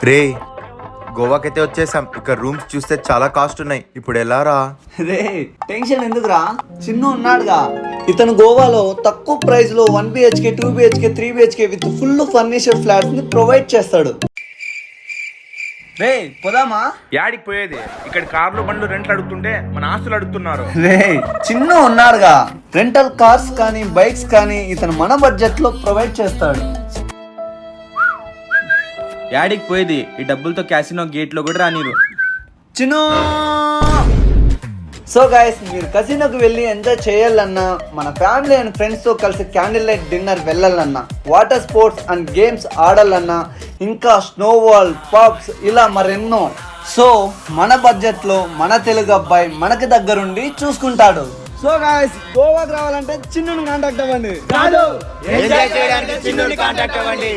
రే గోవాకైతే వచ్చేసాం. ఇక్కడ రూమ్స్ చూస్తే చాలా కాస్ట్ ఉన్నాయి. ఇప్పుడు ఎలా రా? రే టెన్షన్ ఎందుకురా, చిన్ను ఉన్నాడుగా. ఇతను గోవాలో తక్కువ ప్రైస్ లో 1 BHK 2 BHK 3 BHK with full furniture flats ని ప్రొవైడ్ చేస్తాడు. రే పోదామా? యాడికి పోయేది? ఇక్కడ కార్లు బండ్లు రెంట్లు అడుగుతుంటే మన ఆస్తులు అడుగుతున్నారు. రే చిన్ను ఉన్నాడుగా, రెంటల్ కార్స్ కానీ బైక్స్ కానీ ఇతను మన బడ్జెట్ లో ప్రొవైడ్ చేస్తాడు. యాడికి పోయేది? ఈ డబ్బులతో క్యాసినో గేట్ లో కూడా రానిరు. చిన్ను సో గైస్, మీరు కజినోకి వెళ్ళి ఎంజాయ్ చేయాలన్నా, మన ఫ్యామిలీ అండ్ ఫ్రెండ్స్ తో కలిసి క్యాండిల్ లైట్ డిన్నర్ వెళ్ళాలన్నా, వాటర్ స్పోర్ట్స్ అండ్ గేమ్స్ ఆడాలన్నా, ఇంకా స్నోవాల్ పబ్స్ ఇలా మరెన్నో. సో మన బడ్జెట్ లో మన తెలుగు అబ్బాయి మనకి దగ్గరుండి చూసుకుంటాడు. సో గైస్, గోవాకి రావాలంటే చిన్నుని కాంటాక్ట్ అవ్వండి. ఎంజాయ్ చేయడానికి చిన్నుని కాంటాక్ట్ అవ్వండి.